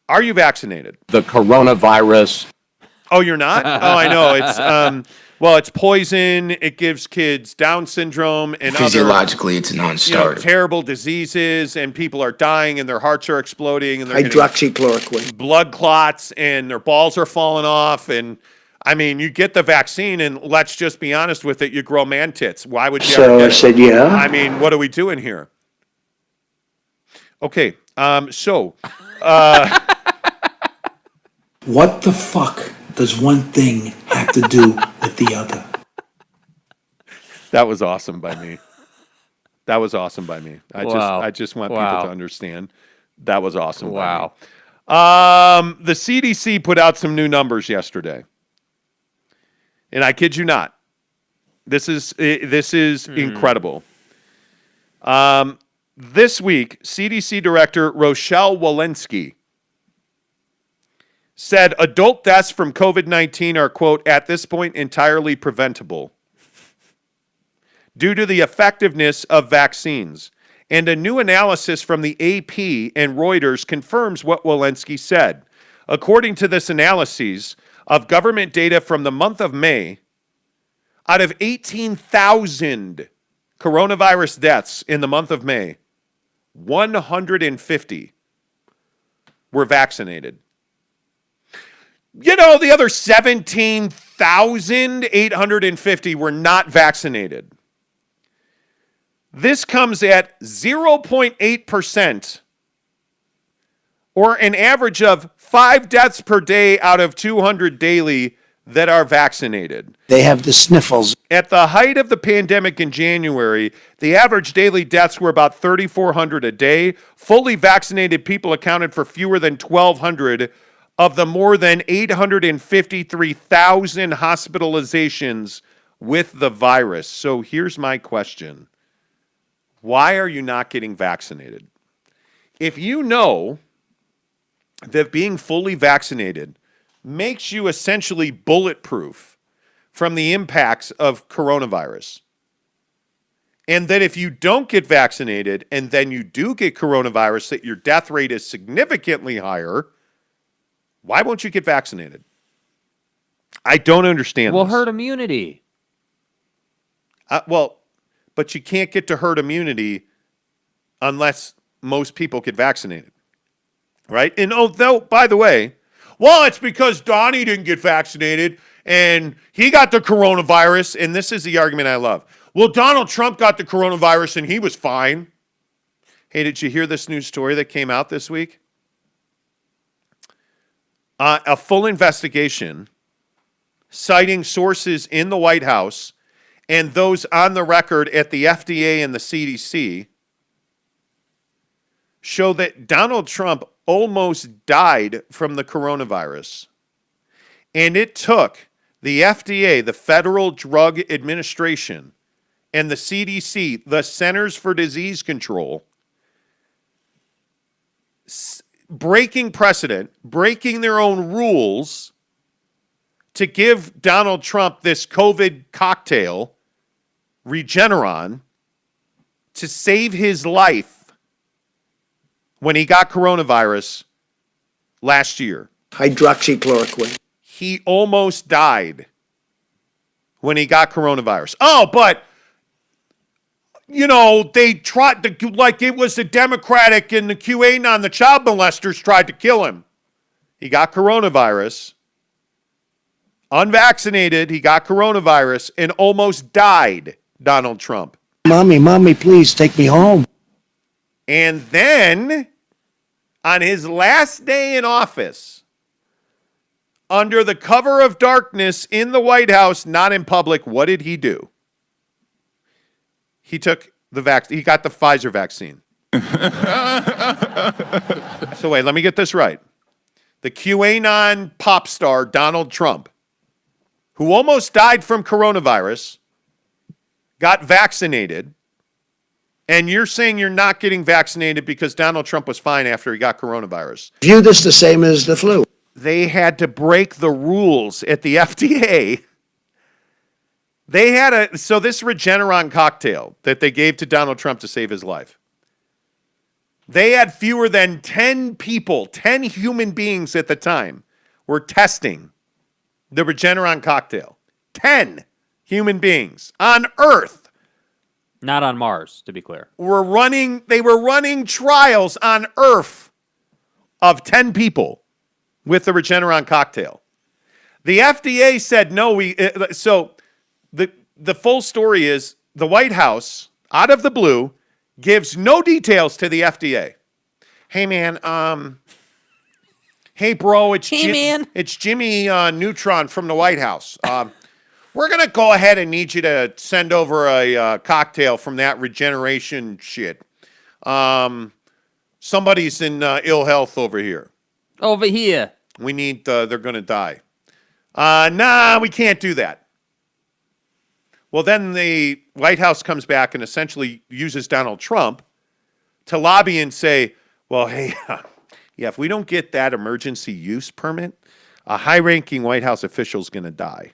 Are you vaccinated? The coronavirus. Oh, you're not? Oh, I know. It's it's poison. It gives kids Down syndrome and physiologically, it's a non-starter. Terrible diseases, and people are dying, and their hearts are exploding, and they're hydroxychloroquine, blood clots, and their balls are falling off. And I mean, you get the vaccine, and let's just be honest with it. You grow man tits. Why would you? So I said, yeah. I mean, what are we doing here? Okay, What the fuck does one thing have to do with the other? That was awesome by me. I just want people to understand. That was awesome. Wow. By me. The CDC put out some new numbers yesterday. And I kid you not. This is incredible. This week, CDC Director Rochelle Walensky said adult deaths from COVID-19 are, quote, at this point entirely preventable due to the effectiveness of vaccines. And a new analysis from the AP and Reuters confirms what Walensky said. According to this analysis of government data from the month of May, out of 18,000 coronavirus deaths in the month of May, 150 were vaccinated. The other 17,850 were not vaccinated. This comes at 0.8%, or an average of 5 deaths per day out of 200 daily that are vaccinated. They have the sniffles. At the height of the pandemic in January, the average daily deaths were about 3,400 a day. Fully vaccinated people accounted for fewer than 1,200 of the more than 853,000 hospitalizations with the virus. So here's my question. Why are you not getting vaccinated? If you know that being fully vaccinated makes you essentially bulletproof from the impacts of coronavirus, and that if you don't get vaccinated and then you do get coronavirus, that your death rate is significantly higher, why won't you get vaccinated? I don't understand this. Herd immunity. But you can't get to herd immunity unless most people get vaccinated, right? And by the way, it's because Donnie didn't get vaccinated and he got the coronavirus, and this is the argument I love. Well, Donald Trump got the coronavirus and he was fine. Hey, did you hear this news story that came out this week? A full investigation citing sources in the White House and those on the record at the FDA and the CDC show that Donald Trump almost died from the coronavirus. And it took the FDA, the Federal Drug Administration, and the CDC, the Centers for Disease Control, breaking precedent, breaking their own rules to give Donald Trump this COVID cocktail, Regeneron, to save his life when he got coronavirus last year. Hydroxychloroquine. He almost died when he got coronavirus. Oh, but, they tried to, like it was the Democratic and the QAnon, the child molesters tried to kill him. He got coronavirus. Unvaccinated, he got coronavirus and almost died, Donald Trump. Mommy, please take me home. And then, on his last day in office, under the cover of darkness in the White House, not in public, what did he do? He took the vaccine. He got the Pfizer vaccine. So wait, let me get this right. The QAnon pop star, Donald Trump, who almost died from coronavirus, got vaccinated, and you're saying you're not getting vaccinated because Donald Trump was fine after he got coronavirus. View this the same as the flu. They had to break the rules at the FDA. So this Regeneron cocktail that they gave to Donald Trump to save his life, They had fewer than 10 people, 10 human beings at the time were testing the Regeneron cocktail. 10 human beings on Earth Not on Mars, to be clear. they were running trials on Earth of 10 people with the Regeneron cocktail. The FDA said no. So the full story is the White House, out of the blue, gives no details to the FDA. Hey man, hey bro, it's it's Jimmy Neutron from the White House. We're gonna go ahead and need you to send over a cocktail from that regeneration shit. Somebody's in ill health over here. Over here. We need. They're gonna die. Nah, we can't do that. Well, then the White House comes back and essentially uses Donald Trump to lobby and say, well, hey, yeah, if we don't get that emergency use permit, a high-ranking White House official is going to die.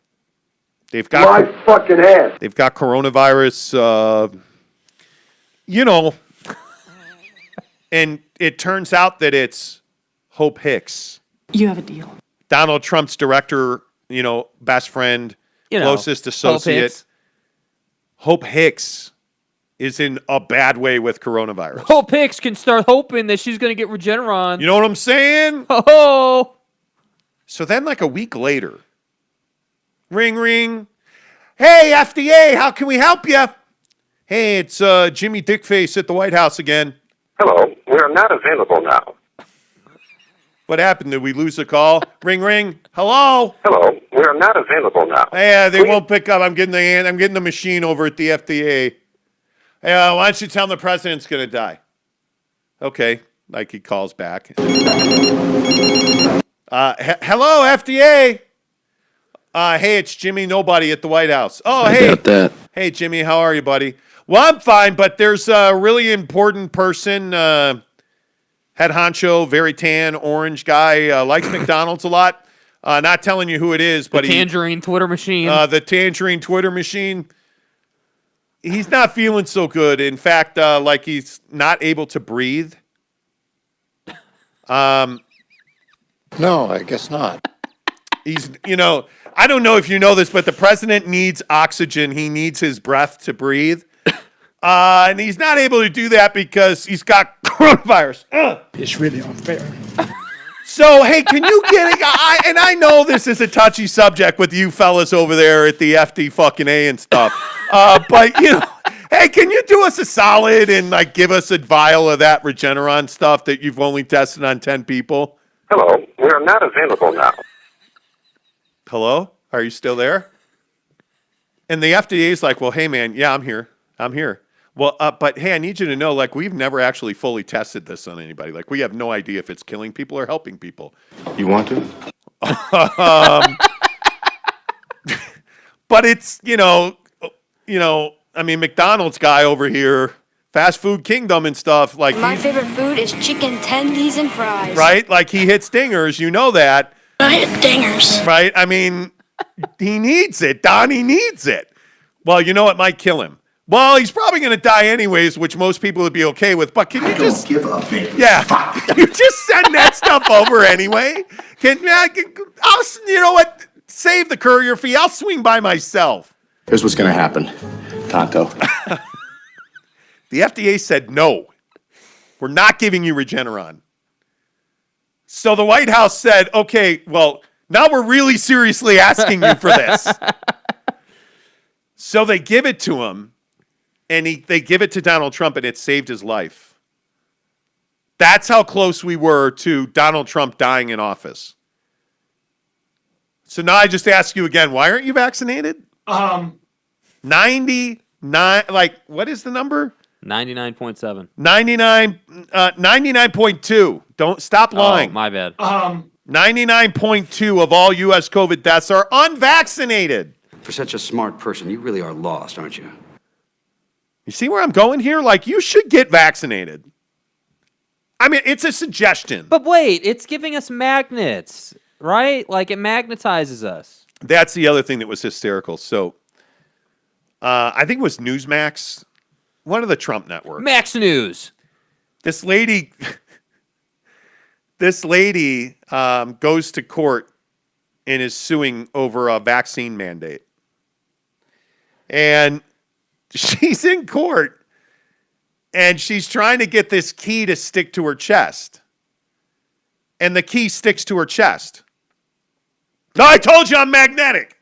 They've got My fucking ass. They've got coronavirus, and it turns out that it's Hope Hicks. You have a deal. Donald Trump's director, best friend, closest associate. Hope Hicks is in a bad way with coronavirus. Hope Hicks can start hoping that she's going to get Regeneron. You know what I'm saying? Oh. So then, like a week later, ring, ring. Hey, FDA, how can we help you? Hey, it's Jimmy Dickface at the White House again. Hello, we are not available now. What happened? Did we lose the call? Ring, ring. Hello. Hello, we are not available now. Yeah, they won't pick up. I'm getting the machine over at the FDA. Hey, why don't you tell them the president's going to die? Okay, like he calls back. Hello, FDA. Hey, it's Jimmy Nobody at the White House. Oh, hey. Got that. Hey, Jimmy, how are you, buddy? Well, I'm fine, but there's a really important person, head honcho, very tan, orange guy, likes McDonald's a lot. Not telling you who it is, but Tangerine Twitter machine. the Tangerine Twitter machine. He's not feeling so good. In fact, like he's not able to breathe. No, I guess not. He's, I don't know if you know this, but the president needs oxygen. He needs his breath to breathe. And he's not able to do that because he's got coronavirus. It's really unfair. So, hey, can you get it? And I know this is a touchy subject with you fellas over there at the FD fucking A and stuff. But, hey, can you do us a solid and, give us a vial of that Regeneron stuff that you've only tested on 10 people? Hello, we are not available now. Hello? Are you still there? And the FDA is like, well, hey, man, yeah, I'm here. Well, but hey, I need you to know, we've never actually fully tested this on anybody. We have no idea if it's killing people or helping people. You want to? But it's, McDonald's guy over here, fast food kingdom and stuff. My favorite food is chicken tendies and fries. Right? He hits dingers, you know that. I hit dingers. Right? I mean, he needs it. Donnie needs it. Well, you know it might kill him. Well, he's probably going to die anyways, which most people would be okay with. But can you just Give up, baby. Yeah, can you just send that stuff over anyway? You know what? Save the courier fee. I'll swing by myself. Here's what's going to happen, Tonto. The FDA said no. We're not giving you Regeneron. So the White House said, okay, well, now we're really seriously asking you for this. So they give it to him, and they give it to Donald Trump, and it saved his life. That's how close we were to Donald Trump dying in office. So now I just ask you again, why aren't you vaccinated? 99, what is the number? 99.7. 99.2. Don't stop lying. Oh, my bad. 99.2 of all U.S. COVID deaths are unvaccinated. For such a smart person, you really are lost, aren't you? You see where I'm going here? You should get vaccinated. I mean, it's a suggestion. But wait, it's giving us magnets, right? It magnetizes us. That's the other thing that was hysterical. So, I think it was Newsmax, one of the Trump networks. Max News. This lady goes to court and is suing over a vaccine mandate. And she's in court and she's trying to get this key to stick to her chest. And the key sticks to her chest. No, I told you I'm magnetic.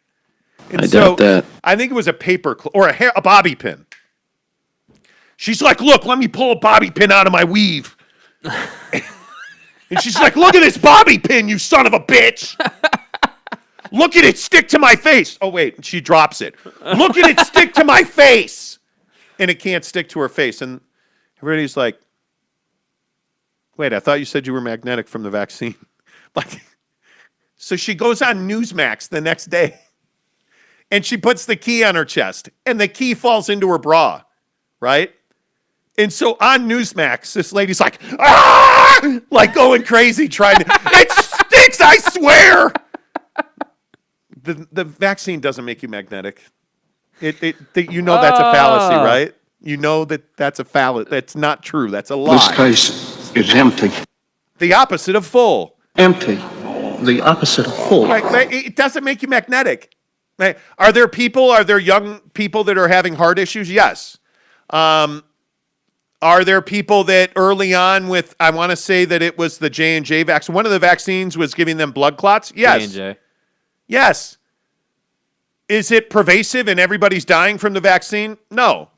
And I doubt that. I think it was a paper or a bobby pin. She's like, look, let me pull a bobby pin out of my weave. And she's like, look at this bobby pin, you son of a bitch. Look at it stick to my face. Oh, wait, she drops it. Look at it stick to my face. And it can't stick to her face. And everybody's like, wait, I thought you said you were magnetic from the vaccine. Like, so she goes on Newsmax the next day. And she puts the key on her chest. And the key falls into her bra. Right? And so on Newsmax, this lady's like, ah! Like going crazy trying to, it stinks, I swear. The vaccine doesn't make you magnetic. You know that's a fallacy, right? You know that's a fallacy. That's not true. That's a lie. This case is empty. The opposite of full. Empty. The opposite of full. Right? It doesn't make you magnetic. Right? Are there young people that are having heart issues? Yes. Are there people that early on with, I want to say that it was the J&J vaccine, one of the vaccines was giving them blood clots? Yes. J&J. Yes. Is it pervasive and everybody's dying from the vaccine? No.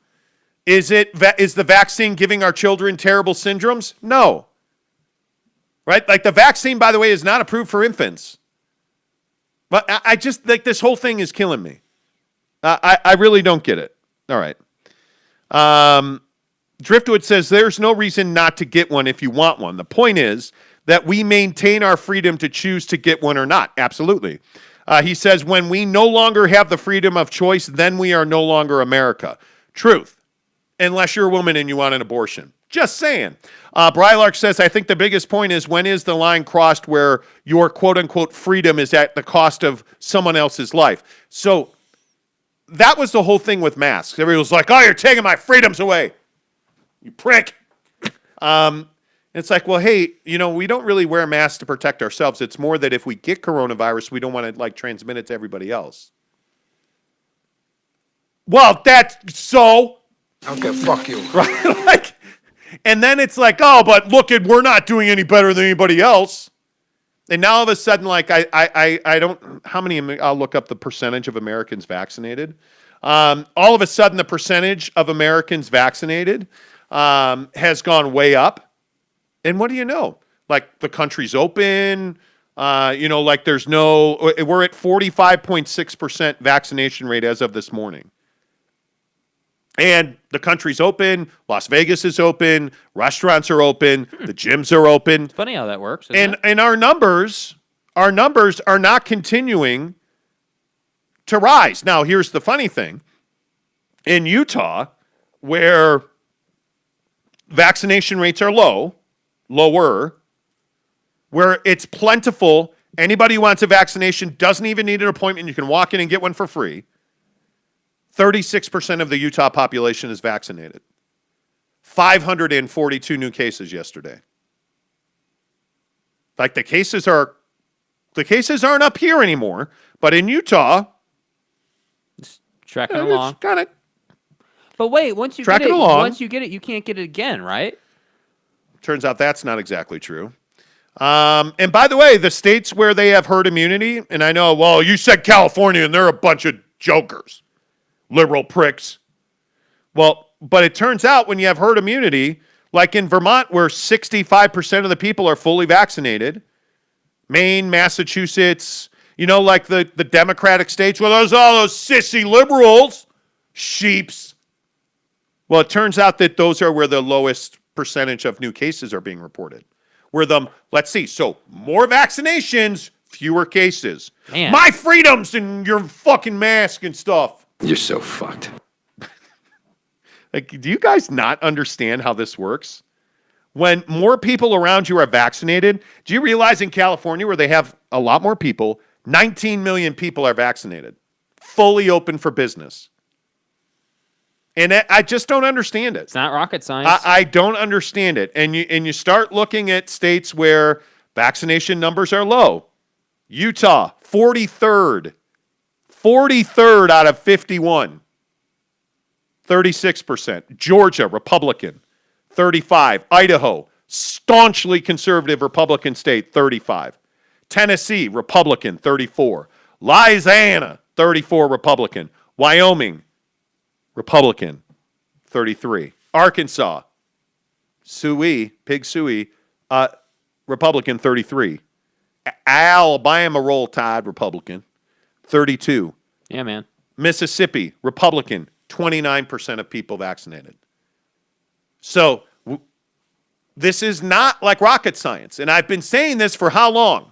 Is the vaccine giving our children terrible syndromes? No. Right? Like the vaccine, by the way, is not approved for infants. But I just, like, this whole thing is killing me. I really don't get it. All right. Driftwood says there's no reason not to get one if you want one. The point is that we maintain our freedom to choose to get one or not. Absolutely. He says when we no longer have the freedom of choice, then we are no longer America. Truth. Unless you're a woman and you want an abortion. Just saying. Brylark says, I think the biggest point is when is the line crossed where your quote-unquote freedom is at the cost of someone else's life? So that was the whole thing with masks. Everybody was like, oh, you're taking my freedoms away. You prick. It's like, well, hey, we don't really wear masks to protect ourselves. It's more that if we get coronavirus, we don't want to transmit it to everybody else. Well, that's so. Okay, fuck you. Right? And then it's like, oh, but look, we're not doing any better than anybody else. And now all of a sudden, like, I don't, how many, I'll look up the percentage of Americans vaccinated. All of a sudden, the percentage of Americans vaccinated has gone way up. And what do you know? Like, the country's open, like we're at 45.6% vaccination rate as of this morning. And the country's open, Las Vegas is open, restaurants are open, the gyms are open. It's funny how that works. Isn't it? And our numbers are not continuing to rise. Now, here's the funny thing. In Utah, where vaccination rates are lower, where it's plentiful, anybody who wants a vaccination doesn't even need an appointment. You can walk in and get one for free. 36% of the Utah population is vaccinated. 542 new cases yesterday. Like the cases aren't up here anymore, but in Utah, It's tracking along. it's kind of But wait, once you tracking get it, along. once you get it, you can't get it again, right? Turns out that's not exactly true. And by the way, the states where they have herd immunity, and I know, well, you said California, and they're a bunch of jokers. Liberal pricks. Well, but it turns out when you have herd immunity, like in Vermont, where 65% of the people are fully vaccinated, Maine, Massachusetts, like the Democratic states, well, there's all those sissy liberals, sheeps. Well, it turns out that those are where the lowest percentage of new cases are being reported. Let's see, so more vaccinations, fewer cases. Man. My freedoms and your fucking mask and stuff. You're so fucked. Like, do you guys not understand how this works? When more people around you are vaccinated, do you realize in California, where they have a lot more people, 19 million people are vaccinated, fully open for business. And I just don't understand it. It's not rocket science. I don't understand it. And you start looking at states where vaccination numbers are low. Utah, 43rd. 43rd out of 51. 36%. Georgia, Republican, 35. Idaho, staunchly conservative Republican state, 35. Tennessee, Republican, 34. Louisiana, 34 Republican. Wyoming, Republican, 33. Arkansas, Pig Suey, Republican, 33. Alabama, Roll Tide, Republican, 32. Yeah, man. Mississippi, Republican, 29% of people vaccinated. So this is not like rocket science. And I've been saying this for how long?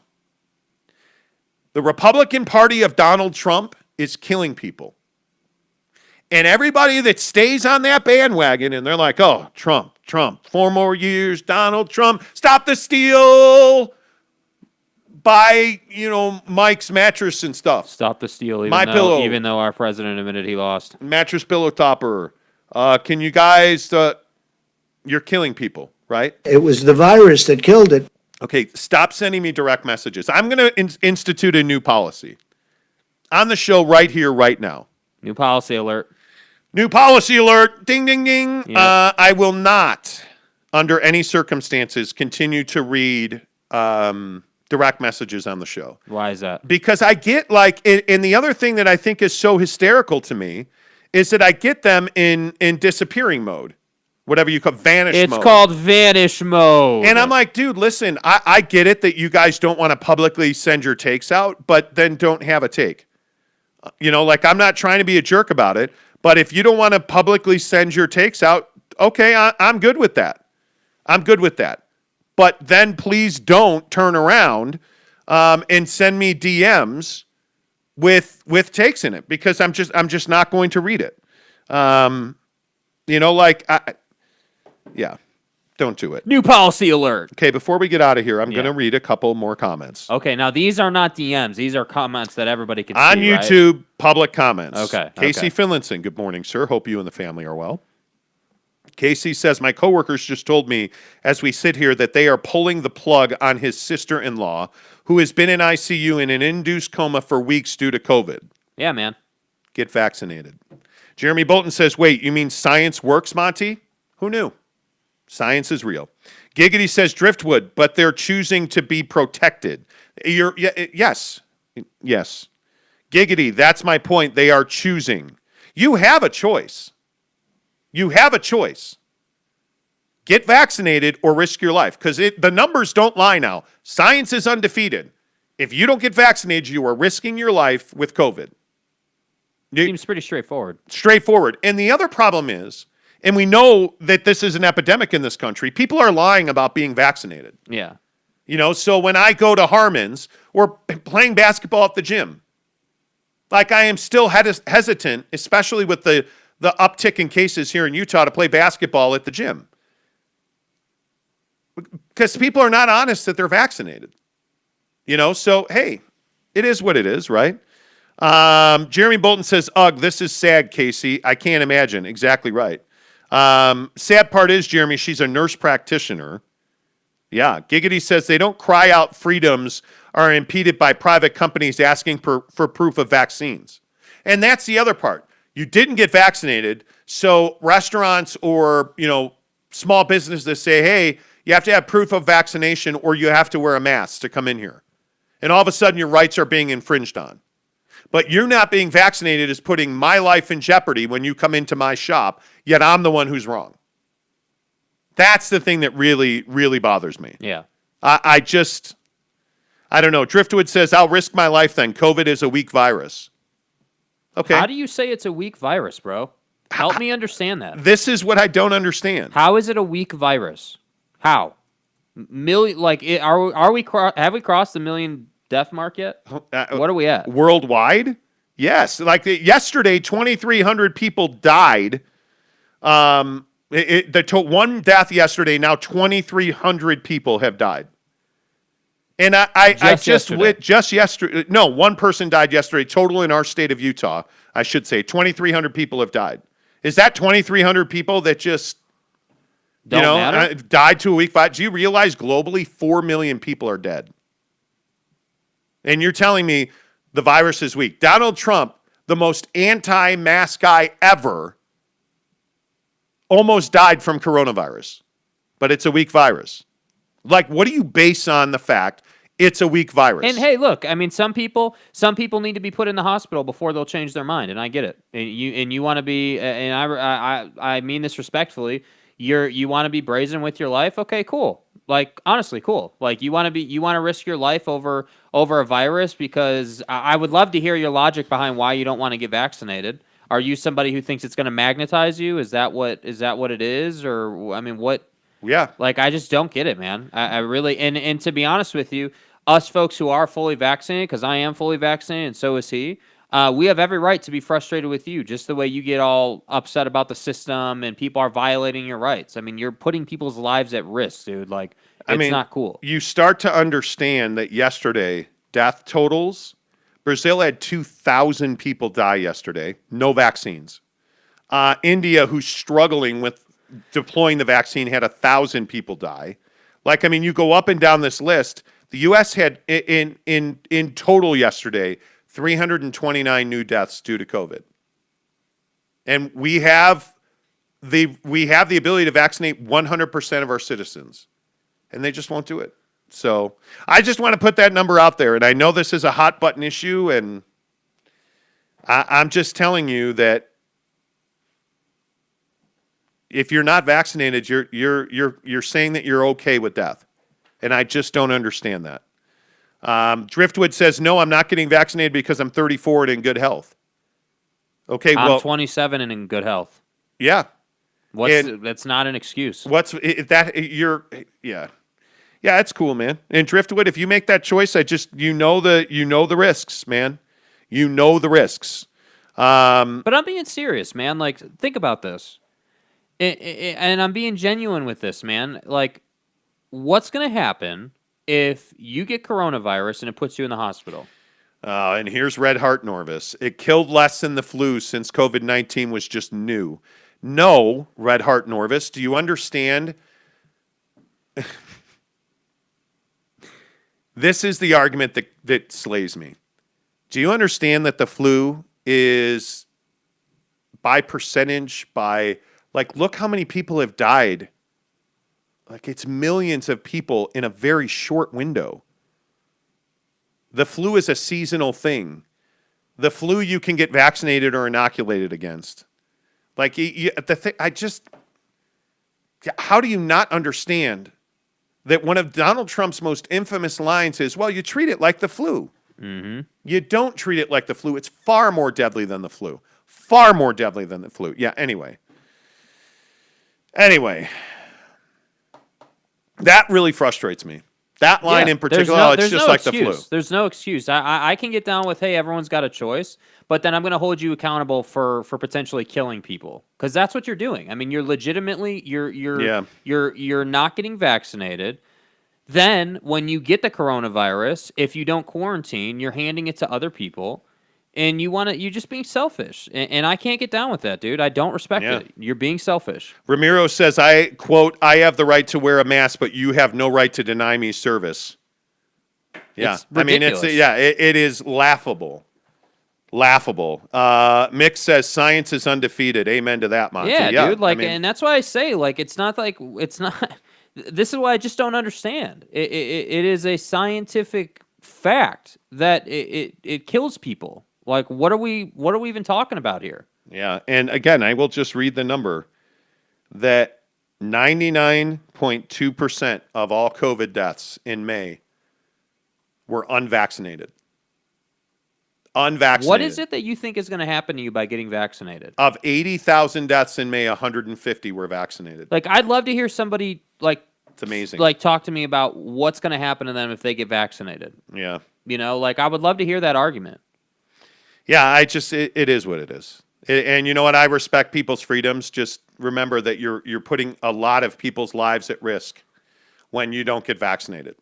The Republican Party of Donald Trump is killing people. And everybody that stays on that bandwagon and they're like, oh, Trump, 4 more years, Donald Trump, stop the steal, buy, Mike's mattress and stuff. Stop the steal, Pillow. Even though our president admitted he lost. Mattress pillow topper. Can you guys, you're killing people, right? It was the virus that killed it. Okay, stop sending me direct messages. I'm going to institute a new policy on the show right here, right now. New policy alert. New policy alert. Ding, ding, ding. Yeah. I will not, under any circumstances, continue to read direct messages on the show. Why is that? Because I get and the other thing that I think is so hysterical to me is that I get them in disappearing mode. Whatever you call vanish mode. It's called vanish mode. And I'm like, dude, listen, I get it that you guys don't want to publicly send your takes out, but then don't have a take. I'm not trying to be a jerk about it, but if you don't want to publicly send your takes out, okay, I'm good with that. I'm good with that. But then please don't turn around and send me DMs with takes in it, because I'm just not going to read it. Yeah, don't do it. New policy alert. Okay, before we get out of here, I'm going to read a couple more comments. Okay, now these are not DMs. These are comments that everybody can On see, YouTube, right? public comments. Okay. Casey Finlinson, good morning, sir. Hope you and the family are well. Casey says, my coworkers just told me as we sit here that they are pulling the plug on his sister-in-law who has been in ICU in an induced coma for weeks due to COVID. Yeah, man. Get vaccinated. Jeremy Bolton says, wait, you mean science works, Monty? Who knew? Science is real. Giggity says Driftwood, but they're choosing to be protected. Yes. Giggity, that's my point. They are choosing. You have a choice. You have a choice. Get vaccinated or risk your life, because the numbers don't lie now. Science is undefeated. If you don't get vaccinated, you are risking your life with COVID. Seems pretty straightforward. Straightforward. And the other problem is, and we know that this is an epidemic in this country, people are lying about being vaccinated. Yeah. So when I go to Harmon's or playing basketball at the gym, I am still hesitant, especially with the uptick in cases here in Utah, to play basketball at the gym. Because people are not honest that they're vaccinated. So, hey, it is what it is, right? Jeremy Bolton says, ugh, this is sad, Casey. I can't imagine. Exactly right. Sad part is, Jeremy, she's a nurse practitioner. Yeah. Giggity says they don't cry out freedoms are impeded by private companies asking for proof of vaccines. And that's the other part. You didn't get vaccinated, so restaurants or, small businesses say, hey, you have to have proof of vaccination or you have to wear a mask to come in here. And all of a sudden your rights are being infringed on. But you're not being vaccinated is putting my life in jeopardy when you come into my shop, yet I'm the one who's wrong. That's the thing that really, really bothers me. Yeah. I don't know. Driftwood says, I'll risk my life then. COVID is a weak virus. Okay. How do you say it's a weak virus, bro? Help me understand that. This is what I don't understand. How is it a weak virus? How? Have we crossed the million death mark yet? What are we at? Worldwide? Yes. Yesterday, 2,300 people died. One death yesterday. Now 2,300 people have died. And just yesterday. No, one person died yesterday. Total in our state of Utah, I should say, 2,300 people have died. Is that 2,300 people that just Don't matter? died to a weak virus? Do you realize globally 4 million people are dead? And you're telling me the virus is weak. Donald Trump, the most anti-mask guy ever, almost died from coronavirus, but it's a weak virus. Like, what do you base on the fact it's a weak virus? And hey, look, I mean, some people need to be put in the hospital before they'll change their mind, and I get it. And you want to be, and I mean this respectfully. You want to be brazen with your life? Okay, cool. Like, honestly, cool. Like, you want to risk your life over a virus, because I would love to hear your logic behind why you don't want to get vaccinated. Are you somebody who thinks it's going to magnetize you? Is that what it is? Or, I mean, what? Yeah. Like, I just don't get it, man. I really, and to be honest with you, us folks who are fully vaccinated, because I am fully vaccinated and so is he, we have every right to be frustrated with you, just the way you get all upset about the system and people are violating your rights. I mean, you're putting people's lives at risk, dude. Like, it's not cool. You start to understand that yesterday, death totals, Brazil had 2,000 people die yesterday, no vaccines. India, who's struggling with deploying the vaccine, had 1,000 people die. Like, I mean, you go up and down this list. The U.S. had in total yesterday 329 new deaths due to COVID, and we have the ability to vaccinate 100% of our citizens, and they just won't do it. So I just want to put that number out there, and I know this is a hot button issue, and I'm just telling you that if you're not vaccinated, you're saying that you're okay with death, and I just don't understand that. Driftwood says, no, I'm not getting vaccinated because I'm 34 and in good health. Okay, I'm well, 27 and in good health. Yeah. That's not an excuse. Yeah, it's cool, man. And Driftwood, if you make that choice, you know the risks, man. You know the risks. But I'm being serious, man. Like, think about this. And I'm being genuine with this, man. Like, what's going to happen if you get coronavirus and it puts you in the hospital? And here's Red Heart Norvis. It killed less than the flu since COVID-19 was just new. No, Red Heart Norvis, do you understand? This is the argument that slays me. Do you understand that the flu is by percentage, look how many people have died. Like, it's millions of people in a very short window. The flu is a seasonal thing. The flu you can get vaccinated or inoculated against. Like, how do you not understand that one of Donald Trump's most infamous lines is, well, you treat it like the flu. Mm-hmm. You don't treat it like the flu. It's far more deadly than the flu. Far more deadly than the flu. Yeah, anyway. That really frustrates me. That line in particular, it's just like the flu. There's no excuse. I can get down with, hey, everyone's got a choice, but then I'm going to hold you accountable for potentially killing people, because that's what you're doing. I mean, you're legitimately you're not getting vaccinated. Then when you get the coronavirus, if you don't quarantine, you're handing it to other people, and you're just being selfish. And I can't get down with that, dude. I don't respect it. You're being selfish. Ramiro says, I quote, I have the right to wear a mask, but you have no right to deny me service. Yeah. It's ridiculous. It is laughable. Laughable. Mick says science is undefeated. Amen to that, Monty. Yeah, dude. Like, and that's why I say, like, it's not. This is why I just don't understand. It is a scientific fact that it kills people. Like, what are we even talking about here? Yeah, and again, I will just read the number that 99.2% of all COVID deaths in May were unvaccinated. Unvaccinated. What is it that you think is going to happen to you by getting vaccinated? Of 80,000 deaths in May, 150 were vaccinated. Like, I'd love to hear somebody, like, it's amazing. Like, talk to me about what's going to happen to them if they get vaccinated. Yeah. You know, like, I would love to hear that argument. Yeah, it is what it is. And you know what? I respect people's freedoms. Just remember that you're putting a lot of people's lives at risk when you don't get vaccinated.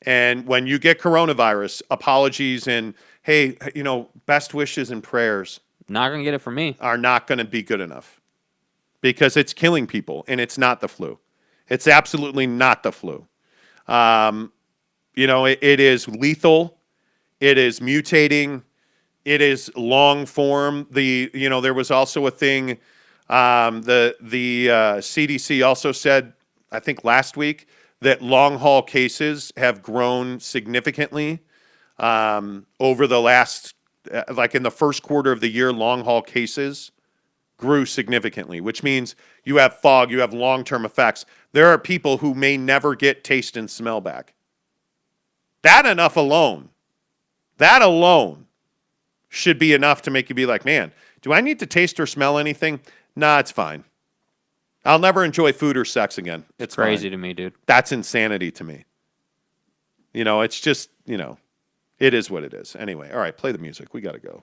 And when you get coronavirus, apologies and, hey, best wishes and prayers. Not going to get it from me. are not going to be good enough because it's killing people, and it's not the flu. It's absolutely not the flu. It is lethal. It is mutating. It is long form. There was also a thing. The CDC also said, I think last week, that long haul cases have grown significantly over the last, like in the first quarter of the year, long haul cases grew significantly, which means you have fog, you have long-term effects. There are people who may never get taste and smell back. That alone should be enough to make you be like, man, do I need to taste or smell anything? Nah, it's fine. I'll never enjoy food or sex again. It's Crazy fine. to me, dude. That's insanity to me. It's just, it is what it is. Anyway, all right, play the music. We got to go.